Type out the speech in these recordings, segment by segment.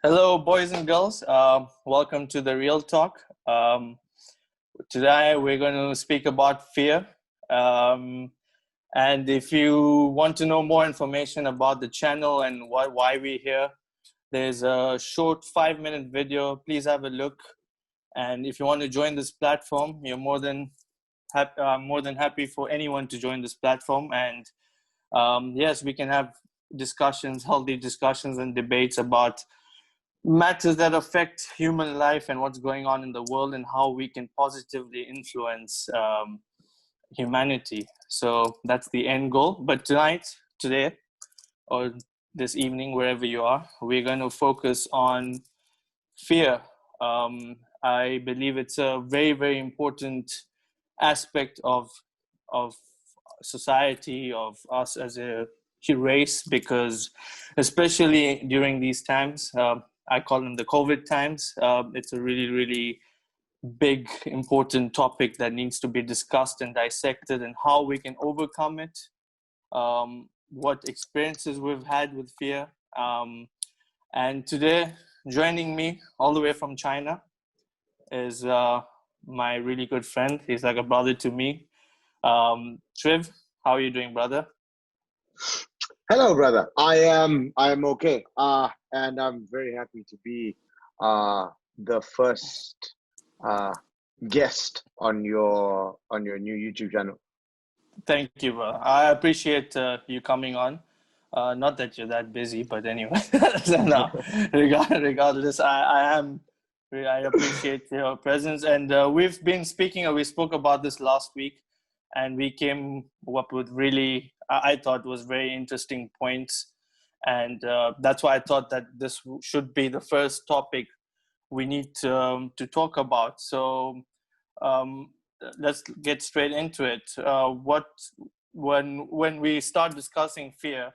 Hello, boys and girls. Welcome to the Real Talk. Today, we're going to speak about fear. And if you want to know more information about the channel and why we're here, there's a short 5-minute video. Please have a look. And if you want to join this platform, you're more than happy for anyone to join this platform. And yes, we can have discussions, healthy discussions and debates about matters that affect human life and what's going on in the world and how we can positively influence humanity. So that's the end goal. But today, or this evening, wherever you are, we're going to focus on fear. I believe it's a very, very important aspect of society, of us as a race, because especially during these times, I call them the COVID times. It's a really, really big, important topic that needs to be discussed and dissected, and how we can overcome it, what experiences we've had with fear. And today, joining me all the way from China is my really good friend. He's like a brother to me. Triv, how are you doing, brother? Hello, brother. I am okay. And I'm very happy to be the first guest on your new YouTube channel. Thank you, bro. I appreciate you coming on. Not that you're that busy, but anyway. No, regardless, I appreciate your presence. And we've been speaking, we spoke about this last week, and we came up with really, I thought was very interesting points. And that's why I thought that this should be the first topic we need to talk about. So let's get straight into it. When we start discussing fear,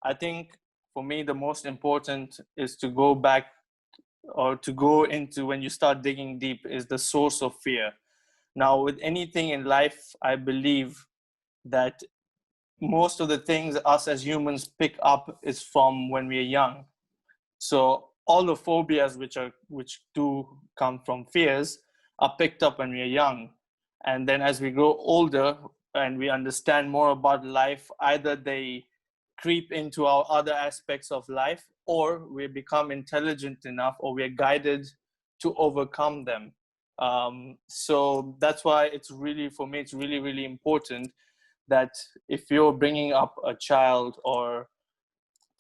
I think for me the most important is to go back, or to go into, when you start digging deep, is the source of fear. Now, with anything in life, I believe that most of the things us as humans pick up is from when we're young. So all the phobias which do come from fears are picked up when we're young. And then as we grow older and we understand more about life, either they creep into our other aspects of life, or we become intelligent enough, or we're guided to overcome them. So that's why it's really, for me, it's really, really important that if you're bringing up a child, or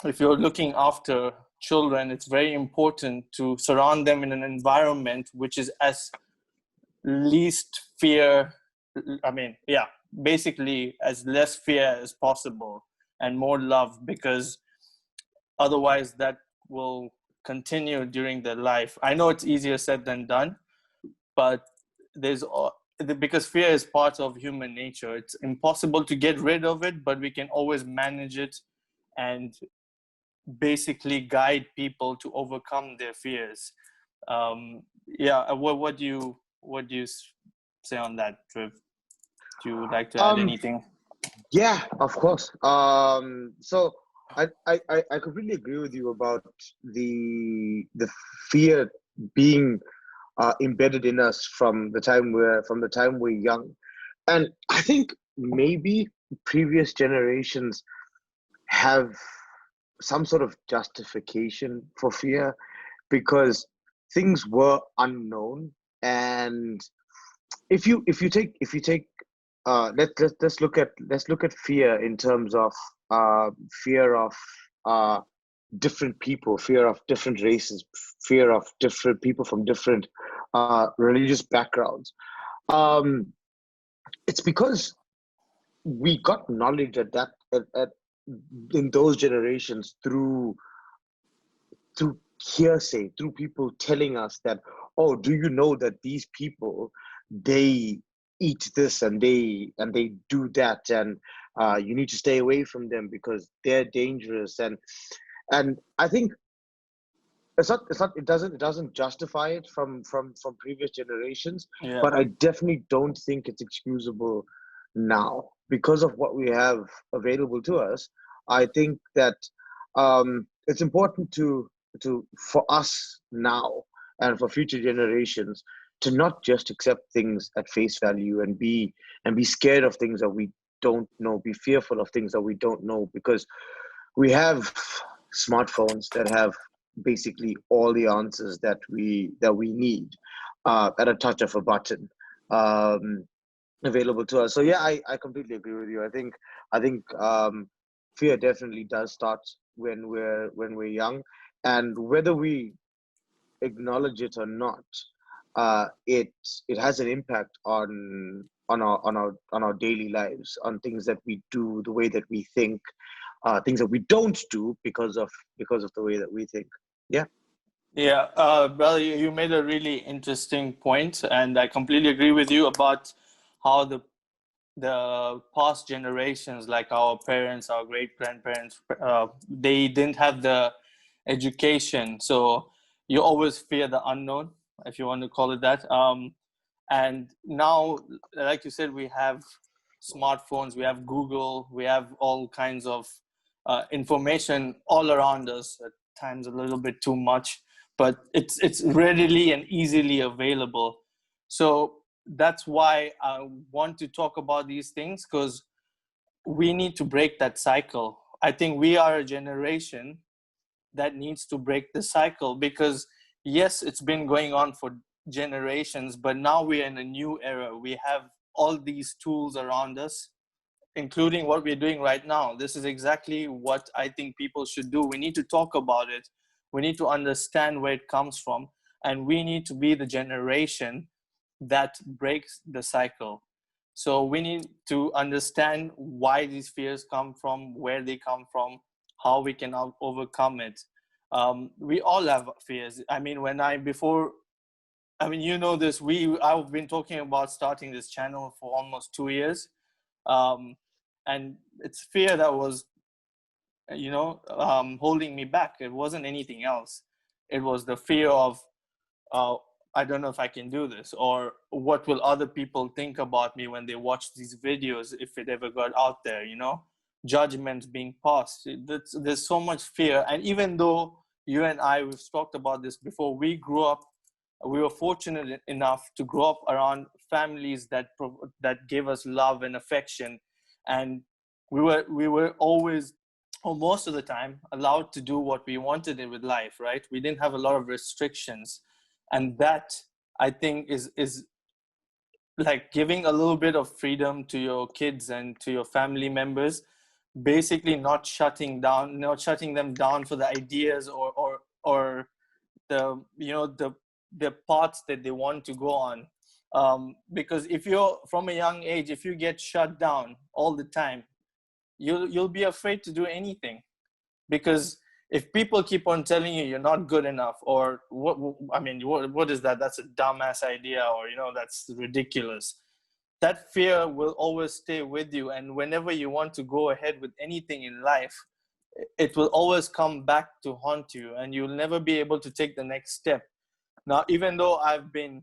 if you're looking after children, it's very important to surround them in an environment which is as least fear, basically as less fear as possible, and more love, because otherwise that will continue during their life. I know it's easier said than done, but because fear is part of human nature. It's impossible to get rid of it, but we can always manage it and basically guide people to overcome their fears. What do you say on that, Triv? Do you like to add anything? Yeah, of course. So I completely agree with you about the fear being embedded in us from the time we're young. And I think maybe previous generations have some sort of justification for fear, because things were unknown. And if you take let's look at fear in terms of fear of different people, fear of different races, fear of different people from different religious backgrounds. It's because we got knowledge in those generations through hearsay, through people telling us that, oh, do you know that these people, they eat this and they do that, and you need to stay away from them because they're dangerous. And I think it doesn't justify it from previous generations. Yeah. But I definitely don't think it's excusable now, because of what we have available to us. I think that it's important to for us now and for future generations to not just accept things at face value and be scared of things that we don't know, be fearful of things that we don't know, because we have smartphones that have basically all the answers that we need at a touch of a button, available to us. So yeah, I completely agree with you. I think fear definitely does start when we're young, and whether we acknowledge it or not, it has an impact on our daily lives, on things that we do, the way that we think, things that we don't do because of the way that we think. Yeah. Yeah, well, you made a really interesting point, and I completely agree with you about how the past generations, like our parents, our great grandparents, they didn't have the education, so you always fear the unknown, if you want to call it that. And now, like you said, we have smartphones, we have Google, we have all kinds of information all around us. At times, a little bit too much, but it's readily and easily available. So that's why I want to talk about these things, because we need to break that cycle. I think we are a generation that needs to break the cycle, because yes, it's been going on for generations, but now we're in a new era. We have all these tools around us, including what we're doing right now. This is exactly what I think people should do. We need to talk about it. We need to understand where it comes from. And we need to be the generation that breaks the cycle. So we need to understand why these fears come from, where they come from, how we can overcome it. We all have fears. I mean, you know this, I've been talking about starting this channel for almost 2 years. And it's fear that was, holding me back. It wasn't anything else. It was the fear of, I don't know if I can do this, or what will other people think about me when they watch these videos, if it ever got out there, judgments being passed. There's so much fear. And even though you and I, we've talked about this before, we were fortunate enough to grow up around families that gave us love and affection, and we were always, or most of the time, allowed to do what we wanted with life, right? We didn't have a lot of restrictions, and that, I think, is like giving a little bit of freedom to your kids and to your family members, basically not shutting them down for the ideas or the paths that they want to go on. Because if you're from a young age, if you get shut down all the time, you'll be afraid to do anything. Because if people keep on telling you you're not good enough, or what is that? That's a dumbass idea, or that's ridiculous. That fear will always stay with you, and whenever you want to go ahead with anything in life, it will always come back to haunt you, and you'll never be able to take the next step. Now, even though I've been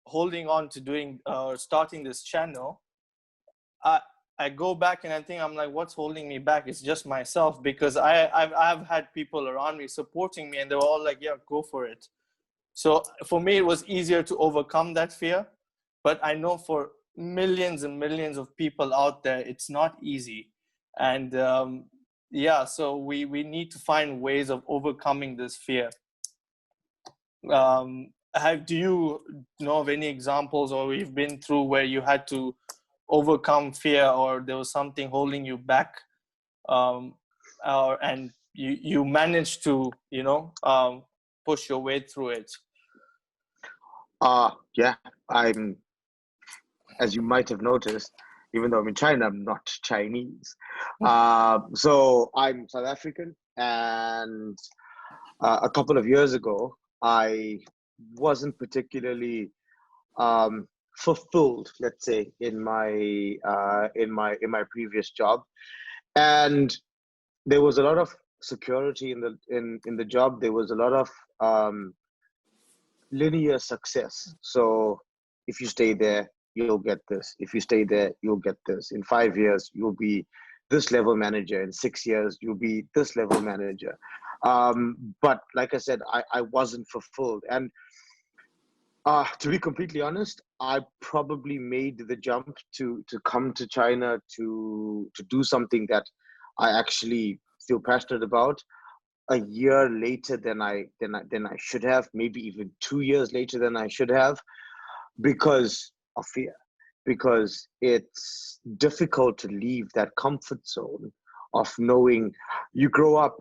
holding on to starting this channel, I go back and I think, I'm like, what's holding me back? It's just myself, because I've had people around me supporting me, and they were all like, yeah, go for it. So for me, it was easier to overcome that fear. But I know for millions and millions of people out there, it's not easy. And so we need to find ways of overcoming this fear. Do you know of any examples, or you've been through where you had to overcome fear, or there was something holding you back, and you managed to push your way through it? Yeah, as you might have noticed, even though I'm in China, I'm not Chinese. So I'm South African, and a couple of years ago, I wasn't particularly fulfilled, let's say, in my previous job, and there was a lot of security in the job. There was a lot of linear success. So if you stay there, you'll get this. If you stay there, you'll get this. In 5 years, you'll be this level manager. In 6 years, you'll be this level manager. But like I said, I wasn't fulfilled. And to be completely honest, I probably made the jump to come to China to do something that I actually feel passionate about a year later than I should have, maybe even 2 years later than I should have, because of fear. Because it's difficult to leave that comfort zone of knowing. You grow up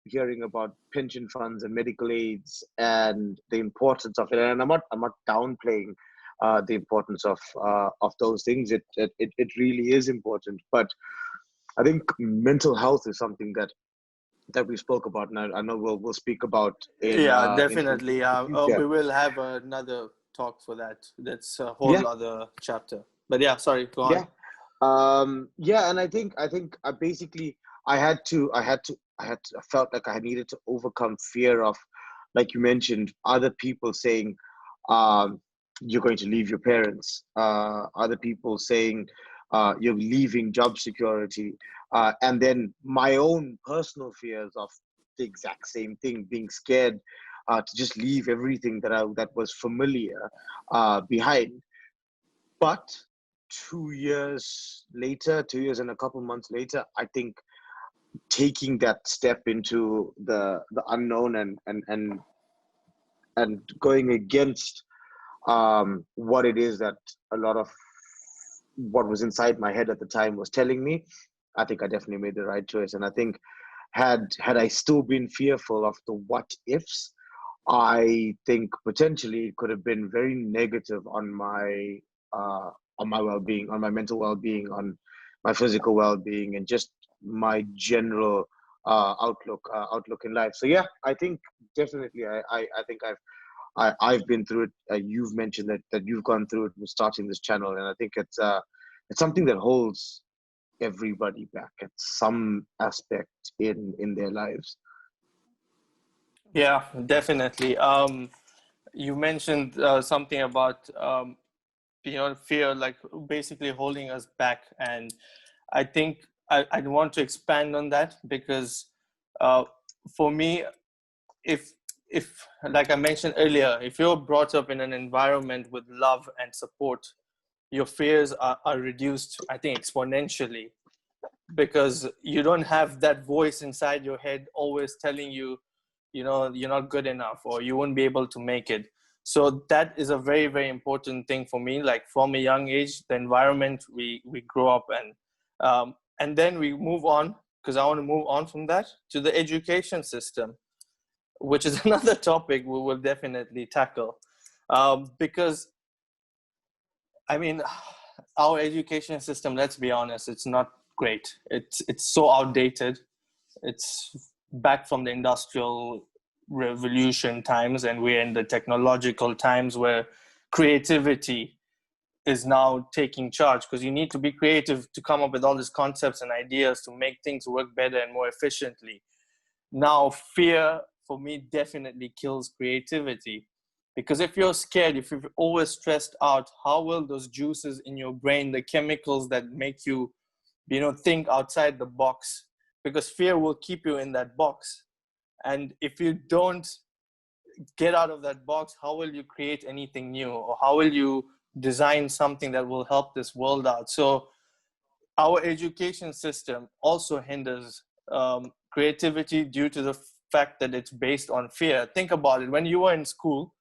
hearing about pension funds and medical aids and the importance of it. And I'm not downplaying the importance of those things. It really is important. But I think mental health is something that we spoke about, and I know we'll speak about Yeah, in definitely. the future. We will have another talk for that. That's a Yeah, whole other chapter. But yeah, sorry, go on. yeah, yeah. And I think I basically I felt like I needed to overcome fear of, like you mentioned, other people saying, um, you're going to leave your parents. Other people saying, you're leaving job security, and then my own personal fears of the exact same thing, being scared to just leave everything that was familiar behind. But 2 years later, 2 years and a couple months later, I think taking that step into the unknown and going against what it is that a lot of what was inside my head at the time was telling me, I think I definitely made the right choice. And I think had I still been fearful of the what ifs, I think potentially it could have been very negative uh, on my well-being, on my mental well-being, on my physical well-being, and just my general outlook in life. So yeah, I think definitely I think I've been through it. You've mentioned that you've gone through it with starting this channel, and I think it's something that holds everybody back at some aspect in their lives. Yeah, definitely. You mentioned something about fear, like basically holding us back, and I think I want to expand on that because uh, for me, if if like I mentioned earlier, if you're brought up in an environment with love and support, your fears are reduced, I think, exponentially, because you don't have that voice inside your head always telling you, you're not good enough or you won't be able to make it. So that is a very, very important thing for me. Like from a young age, the environment we grow up in, and then we move on, because I want to move on from that to the education system, which is another topic we will definitely tackle, because I mean, our education system, let's be honest, it's not great. It's so outdated. It's back from the industrial revolution times, and we're in the technological times where creativity is now taking charge, because you need to be creative to come up with all these concepts and ideas to make things work better and more efficiently. Now, fear for me definitely kills creativity, because if you're scared, if you're always stressed out, how will those juices in your brain, the chemicals that make you, think outside the box? Because fear will keep you in that box. And if you don't get out of that box, how will you create anything new? Or how will you design something that will help this world out? So our education system also hinders creativity due to the fact that it's based on fear. Think about it. When you were in school,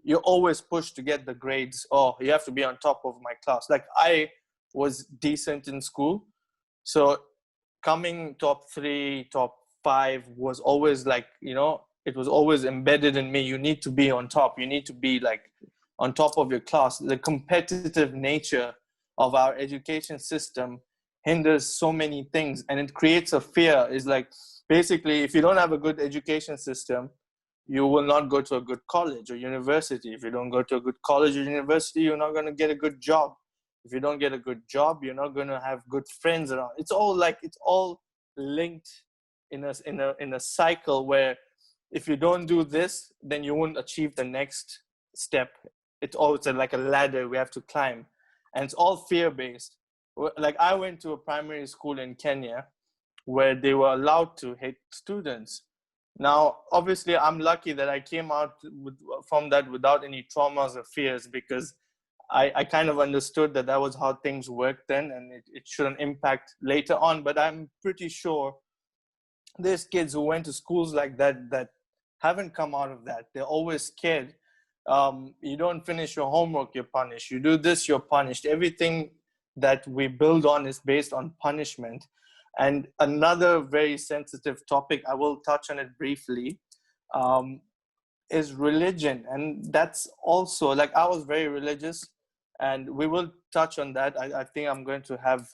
you're always pushed to get the grades. Oh, you have to be on top of my class. Like I was decent in school. So coming top 3, top 5 was always like, it was always embedded in me. You need to be on top. You need to be like on top of your class. The competitive nature of our education system hinders so many things, and it creates a fear. Is like, basically, if you don't have a good education system, you will not go to a good college or university. If you don't go to a good college or university, you're not going to get a good job. If you don't get a good job, you're not going to have good friends around. It's all linked in a cycle where if you don't do this, then you won't achieve the next step. It's always like a ladder we have to climb, and it's all fear based. Like I went to a primary school in Kenya where they were allowed to hate students. Now, obviously, I'm lucky that I came out from that without any traumas or fears, because I kind of understood that that was how things worked then, and it shouldn't impact later on. But I'm pretty sure there's kids who went to schools like that that haven't come out of that. They're always scared. You don't finish your homework, you're punished. You do this, you're punished. Everything that we build on is based on punishment. And another very sensitive topic, I will touch on it briefly, um, is religion. And that's also, like, I was very religious, and we will touch on that. I think I'm going to have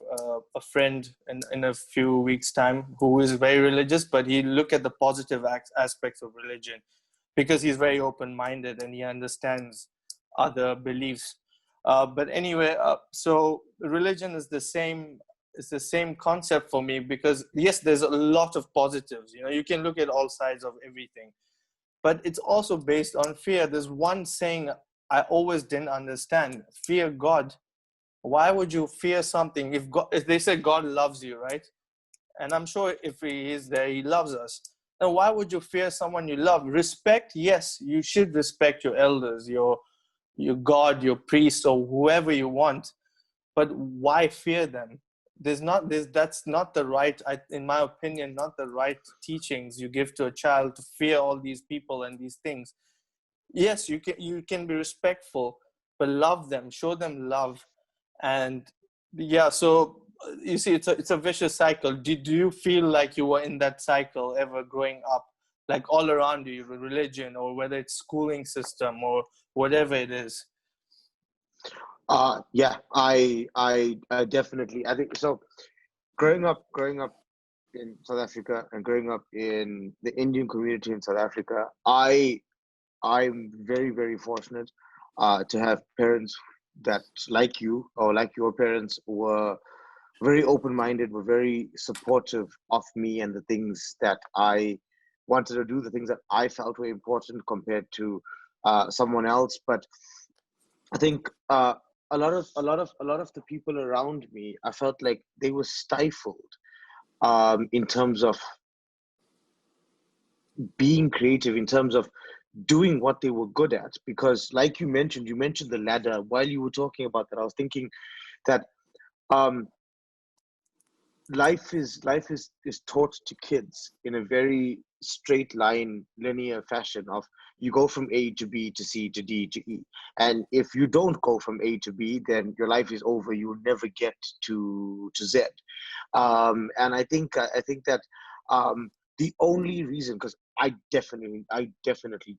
a friend in a few weeks' time who is very religious, but he look at the positive aspects of religion, because he's very open-minded and he understands other beliefs. But anyway, so religion is the same. It's the same concept for me, because yes, there's a lot of positives. You know, you can look at all sides of everything, but it's also based on fear. There's one saying I always didn't understand: fear God. Why would you fear something if God, if they say God loves you, right? And I'm sure if he is there, he loves us. Then why would you fear someone you love? Respect, yes, you should respect your elders, your God, your priest, or whoever you want. But why fear them? That's not the right, in my opinion, not the right teachings you give to a child, to fear all these people and these things. Yes, you can be respectful, but love them, show them love. And yeah, so you see, it's a vicious cycle. Do you feel like you were in that cycle ever growing up, like all around you, religion, or whether it's schooling system or whatever it is? Yeah, I definitely, I think so. Growing up in South Africa and growing up in the Indian community in South Africa, I'm very, very fortunate to have parents that, like you or like your parents, were very open-minded, were very supportive of me and the things that I wanted to do, the things that I felt were important compared to someone else. But I think a lot of the people around me, I felt like they were stifled in terms of being creative, in terms of doing what they were good at. Because, like you mentioned the ladder. While you were talking about that, I was thinking that um, life is taught to kids in a very straight line, linear fashion of you go from A to B to C to D to E. And if you don't go from A to B, then your life is over. You will never get to Z. And I think that the only reason, because I definitely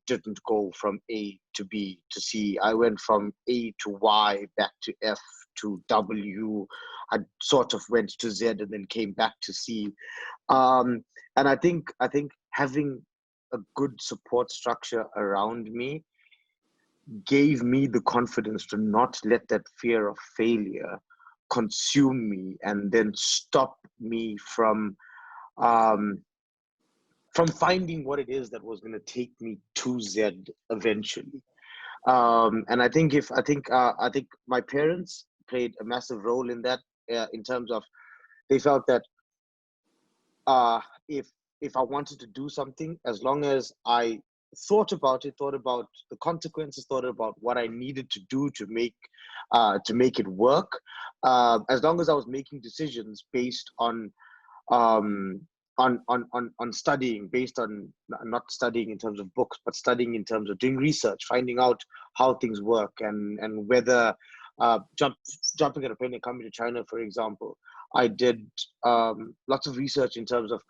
didn't go from A to B to C. I went from A to Y, back to F to W. I sort of went to Z and then came back to C. Um, and I think having a good support structure around me gave me the confidence to not let that fear of failure consume me and then stop me um, from finding what it is that was going to take me to Z eventually. And I think my parents played a massive role in that, in terms of they felt that uh, if if I wanted to do something, as long as I thought about it, thought about the consequences, thought about what I needed to do to make it work, as long as I was making decisions based um, on studying, based on not studying in terms of books, but studying in terms of doing research, finding out how things work, and whether jumping at a plane and coming to China, for example. I did lots of research in terms of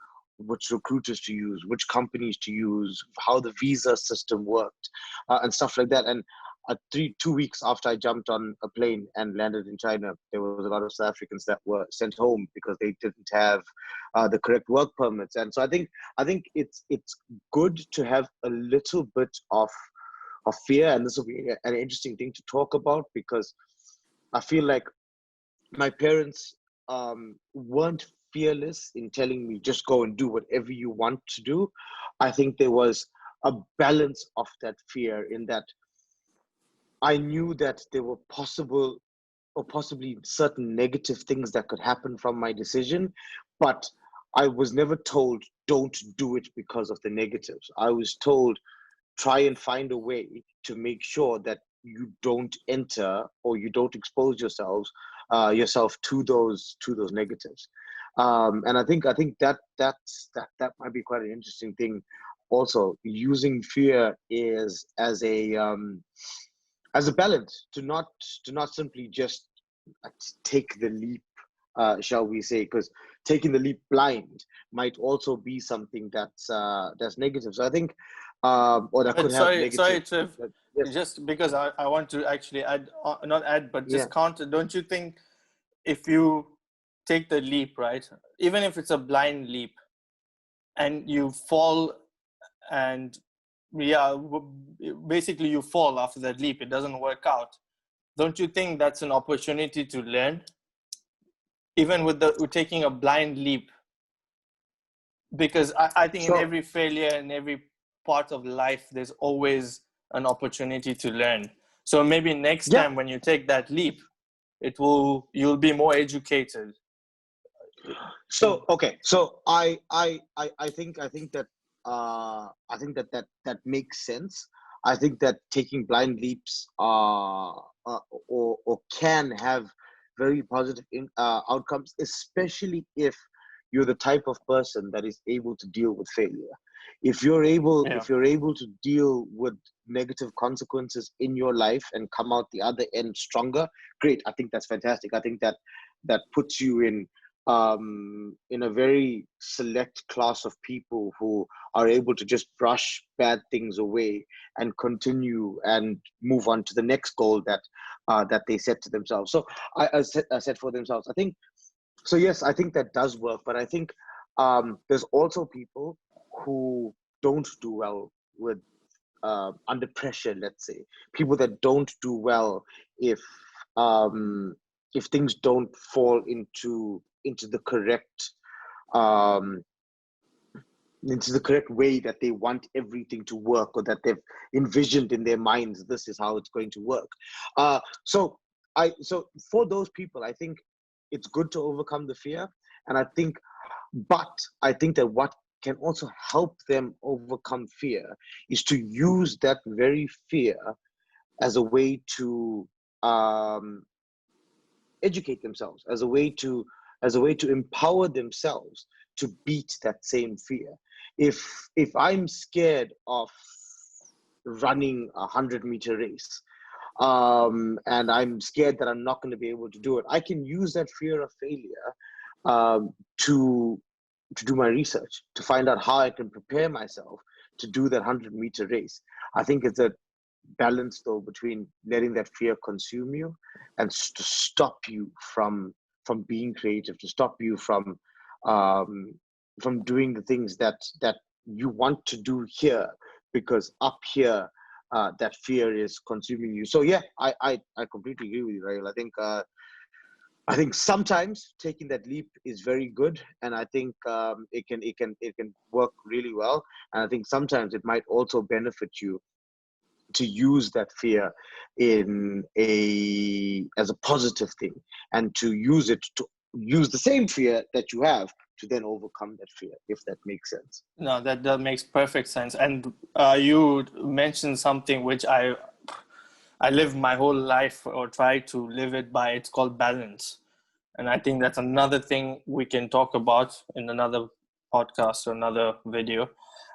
which recruiters to use, which companies to use, how the visa system worked, and stuff like that. And 2 weeks after I jumped on a plane and landed in China, there was a lot of South Africans that were sent home because they didn't have the correct work permits. And so I think it's good to have a little bit of fear, and this will be an interesting thing to talk about, because I feel like my parents weren't fearless in telling me just go and do whatever you want to do. I think there was a balance of that fear, in that I knew that there were possible or possibly certain negative things that could happen from my decision, but I was never told don't do it because of the negatives. I was told try and find a way to make sure that you don't enter or you don't expose yourself to those negatives. And I think that might be quite an interesting thing. Also, using fear is as a balance to not simply just take the leap, shall we say? Because taking the leap blind might also be something that's negative. So I think, or that could But have sorry, negative. Trev, Yes, just because I want to actually add, not add, but yeah, just counter. Don't you think if you take the leap, right, even if it's a blind leap, and you fall, and yeah, basically you fall after that leap, it doesn't work out. Don't you think that's an opportunity to learn, even with taking a blind leap? Because I think in sure, every failure and every part of life, there's always an opportunity to learn. So maybe next yeah. time when you take that leap, you'll be more educated. So okay, so I think that I think that makes sense. I think that taking blind leaps or can have very positive outcomes, especially if you're the type of person that is able to deal with failure. Yeah. If you're able to deal with negative consequences in your life and come out the other end stronger, great. I think that's fantastic. I think that puts you in a very select class of people who are able to just brush bad things away and continue and move on to the next goal that they set to themselves. So I set for themselves. I think so. Yes, I think that does work. But I think there's also people who don't do well with under pressure. Let's say people that don't do well if um, if things don't fall into the correct um, into the correct way that they want everything to work, or that they've envisioned in their minds this is how it's going to work. So for those people, I think it's good to overcome the fear. And I think that what can also help them overcome fear is to use that very fear as a way to um, educate themselves, as a way to empower themselves to beat that same fear. If I'm scared of running 100-meter race, and I'm scared that I'm not going to be able to do it, I can use that fear of failure um, to to do my research, to find out how I can prepare myself to do that 100-meter race. I think it's a balance though between letting that fear consume you and to stop you from being creative, to stop you um, from doing the things that you want to do here, because up here that fear is consuming you. So yeah, I completely agree with you, Rahil. I think sometimes taking that leap is very good, and I think it can work really well. And I think sometimes it might also benefit you to use that fear in a as a positive thing, and to use the same fear that you have to then overcome that fear, if that makes sense. No, that makes perfect sense. And you mentioned something which I live my whole life, or try to live it by. It's called balance. And I think that's another thing we can talk about in another podcast or another video.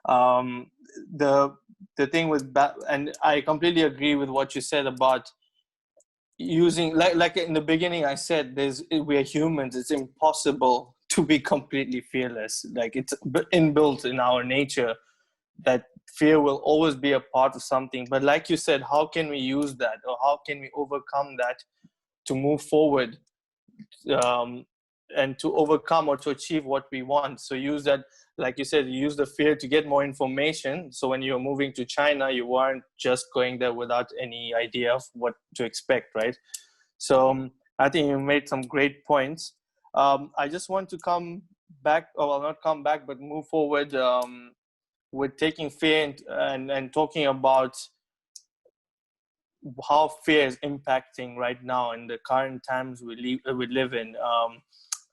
Um, the the thing with and I completely agree with what you said about using, like in the beginning I said, we're humans. It's impossible to be completely fearless. Like, it's inbuilt in our nature that fear will always be a part of something. But like you said, how can we use that, or how can we overcome that to move forward, um, and to overcome or to achieve what we want? So use that, like you said, you use the fear to get more information. So when you're moving to China, you weren't just going there without any idea of what to expect, right? So I think you made some great points. I just want to come back, or well, not come back, but move forward, with taking fear and talking about how fear is impacting right now in the current times we live in.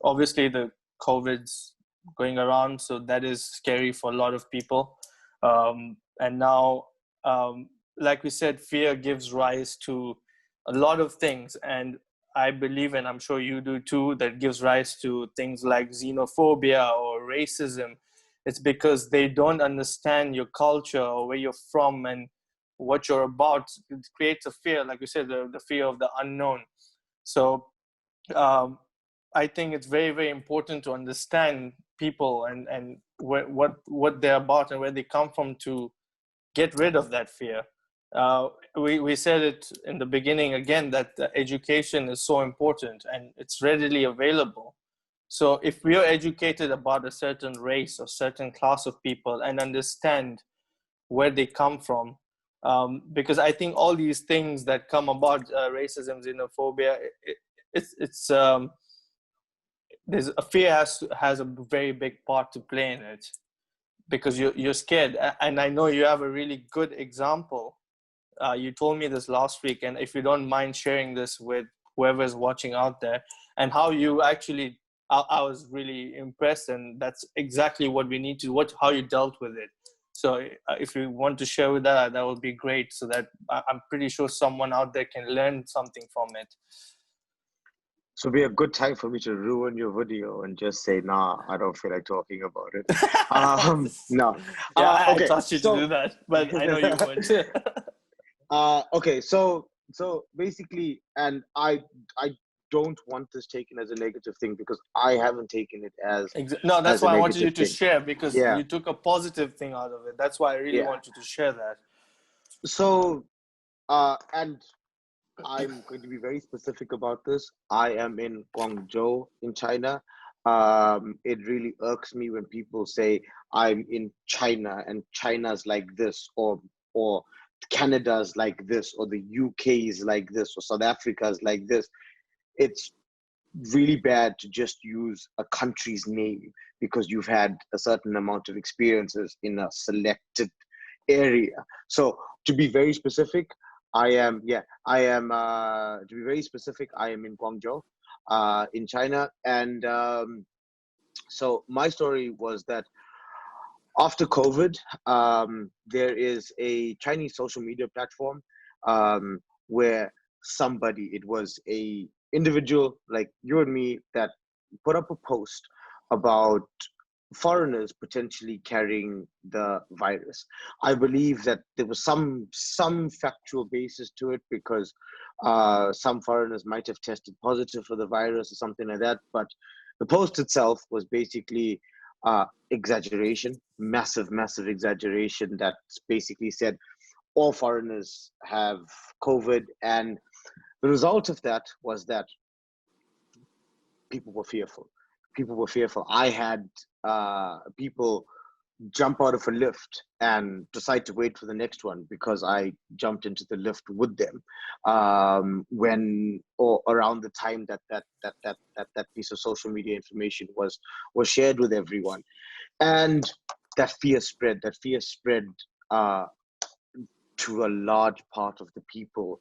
Obviously, the COVID's going around. So that is scary for a lot of people. And now, like we said, fear gives rise to a lot of things. And I believe, and I'm sure you do too, that gives rise to things like xenophobia or racism. It's because they don't understand your culture or where you're from and what you're about. It creates a fear, like you said, the fear of the unknown. So um, I think it's very, very important to understand people and what they're about and where they come from to get rid of that fear. We said it in the beginning again that education is so important and it's readily available. So if we are educated about a certain race or certain class of people and understand where they come from, because I think all these things that come about, racism, xenophobia, it's there's a fear has a very big part to play in it, because you're scared. And I know you have a really good example. You told me this last week, and if you don't mind sharing this with whoever's watching out there, and how you actually, I was really impressed, and that's exactly what we need to, how you dealt with it. So if you want to share with that would be great, so that I'm pretty sure someone out there can learn something from it. So it'd be a good time for me to ruin your video and just say, nah, I don't feel like talking about it. No. Yeah, I Okay. trust you to do that, but I know you would. Okay. So basically, and I don't want this taken as a negative thing, because I haven't taken it as No, that's a why I wanted you negative to thing. share, because Yeah. you took a positive thing out of it. That's why I really want you to share that. So, and I'm going to be very specific about this. I am in Guangzhou in China. It really irks me when people say I'm in China and China's like this, or Canada's like this, or the UK is like this, or South Africa's like this. It's really bad to just use a country's name because you've had a certain amount of experiences in a selected area. So to be very specific, to be very specific, I am in Guangzhou, in China. And so my story was that after COVID, there is a Chinese social media platform, where it was a individual like you and me that put up a post about foreigners potentially carrying the virus. I believe that there was some factual basis to it, because some foreigners might have tested positive for the virus or something like that. But the post itself was basically exaggeration, massive exaggeration, that basically said all foreigners have COVID. And the result of that was that people were fearful. I had people jump out of a lift and decide to wait for the next one because I jumped into the lift with them, when or around the time that piece of social media information was shared with everyone. And that fear spread. uh, to a large part of the people,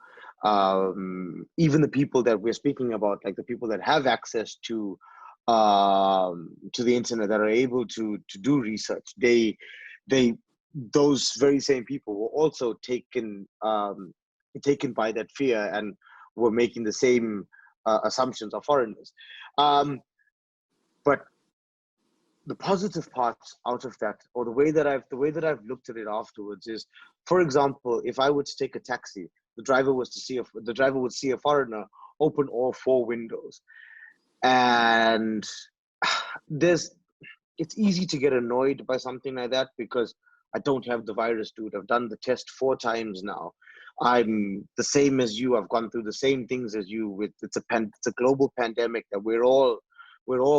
even the people that we're speaking about, like the people that have access to the internet, that are able to do research. They those very same people were also taken by that fear, and were making the same assumptions of foreigners. But the positive parts out of that, or the way that I've looked at it afterwards, is, for example, if I were to take a taxi, the driver would see a foreigner open all four windows. And it's easy to get annoyed by something like that, because I don't have the virus, dude. I've done the test 4 times now. I'm the same as you. I've gone through the same things as you. It's a global pandemic that we're all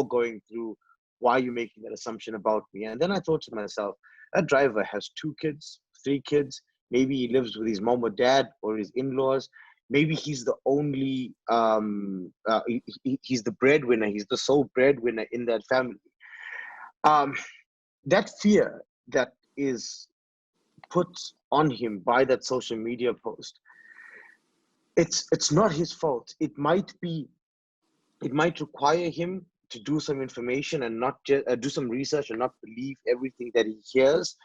going through. Why are you making that assumption about me? And then I thought to myself, that driver has 2 kids, 3 kids. Maybe he lives with his mom or dad or his in-laws. Maybe he's the only, he's the breadwinner. He's the sole breadwinner in that family. That fear that is put on him by that social media post, it's not his fault. It might require him to do some information and not just do some research and not believe everything that he hears.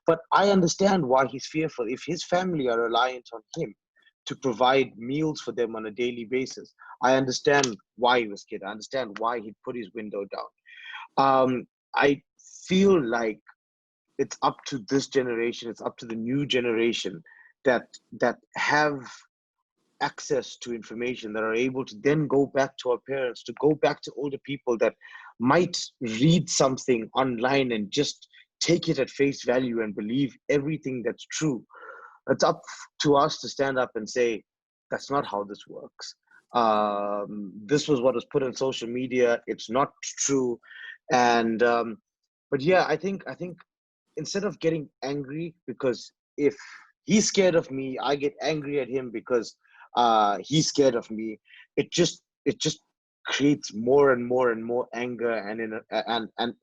But I understand why he's fearful. If his family are reliant on him to provide meals for them on a daily basis, I understand why he was scared. I understand why he put his window down. I feel like it's up to this generation, it's up to the new generation that have access to information, that are able to then go back to our parents, to go back to older people that might read something online and just take it at face value and believe everything that's true. It's up to us to stand up and say, that's not how this works. This was what was put on social media. It's not true. And but yeah, I think instead of getting angry, because if he's scared of me, I get angry at him because he's scared of me. It just creates more and more and more anger and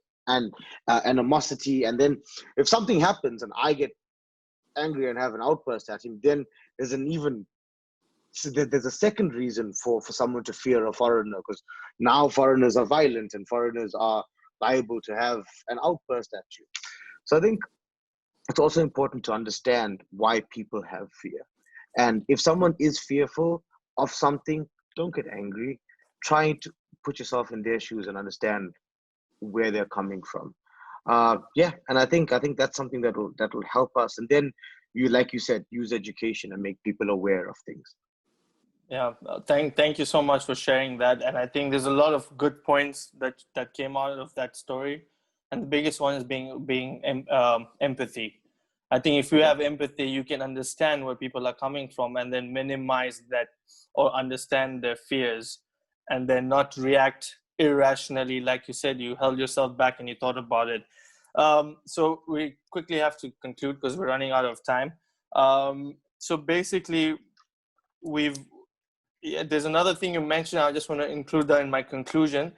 animosity. And then if something happens and I get angry and have an outburst at him, then there's there's a second reason for someone to fear a foreigner, because now foreigners are violent and foreigners are liable to have an outburst at you. So I think it's also important to understand why people have fear. And if someone is fearful of something, don't get angry. Try to put yourself in their shoes and understand where they're coming from. Yeah, and I think that's something that will help us. And then you, like you said, use education and make people aware of things. Yeah, thank you so much for sharing that. And I think there's a lot of good points that came out of that story. And the biggest one is being empathy. I think if you have empathy, you can understand where people are coming from and then minimize that or understand their fears and then not react irrationally. Like you said, you held yourself back and you thought about it. So we quickly have to conclude because we're running out of time. So basically, there's another thing you mentioned. I just want to include that in my conclusion,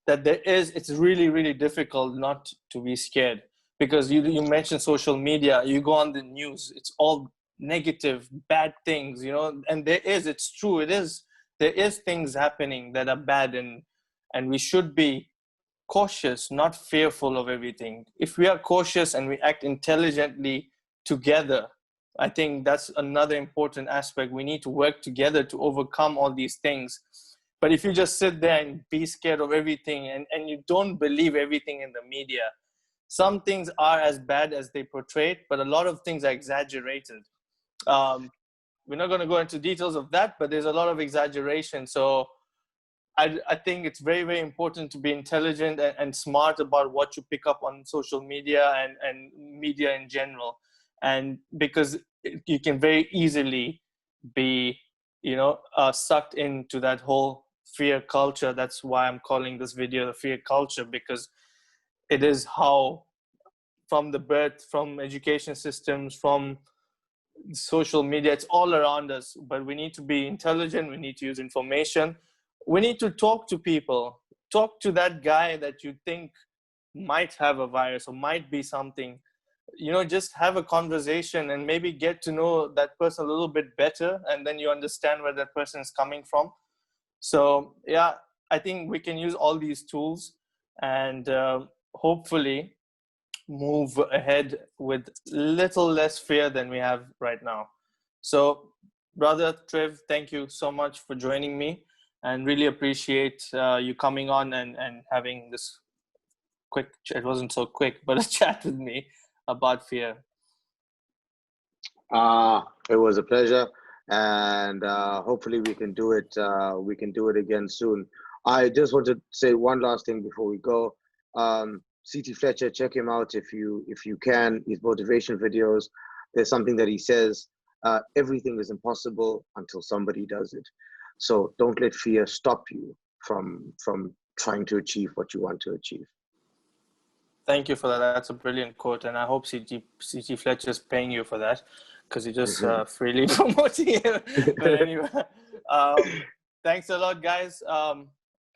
that it's really, really difficult not to be scared, because you mentioned social media, you go on the news, it's all negative, bad things, and it's true. There is things happening that are bad, and we should be cautious, not fearful of everything. If we are cautious and we act intelligently together, I think that's another important aspect. We need to work together to overcome all these things. But if you just sit there and be scared of everything and you don't believe everything in the media, some things are as bad as they portray it, but a lot of things are exaggerated. We're not going to go into details of that, but there's a lot of exaggeration. So I think it's very, very important to be intelligent and smart about what you pick up on social media and media in general. And because you can very easily be, sucked into that whole fear culture. That's why I'm calling this video the fear culture, because it is how, from the birth, from education systems, from social media, it's all around us. But we need to be intelligent. We need to use information. We need to talk to people. Talk to that guy that you think might have a virus or might be something. Just have a conversation and maybe get to know that person a little bit better, and then you understand where that person is coming from. So yeah, I think we can use all these tools and hopefully move ahead with little less fear than we have right now. So brother Trev, thank you so much for joining me, and really appreciate you coming on and having this quick, it wasn't so quick, but a chat with me about fear. It was a pleasure, and hopefully we can do it. We can do it again soon. I just want to say one last thing before we go. CT Fletcher, check him out if you can. His motivation videos. There's something that he says. Everything is impossible until somebody does it. So don't let fear stop you from trying to achieve what you want to achieve. Thank you for that. That's a brilliant quote, and I hope CT Fletcher is paying you for that, because you're just freely promoting it. But anyway, thanks a lot, guys.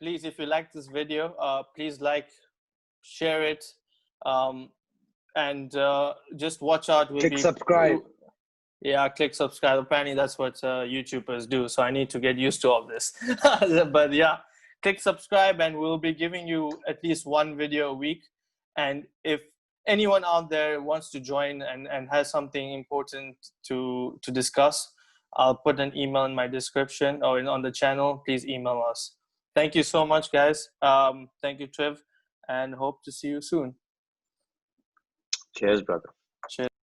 Please, if you like this video, please like, share it, and just watch out. Click subscribe. Yeah, click subscribe. Apparently, that's what YouTubers do. So I need to get used to all this. But yeah, click subscribe, and we'll be giving you at least one video a week. And if anyone out there wants to join and has something important to discuss, I'll put an email in my description or on the channel. Please email us. Thank you so much, guys. Thank you, Trev, and hope to see you soon. Cheers, brother. Cheers.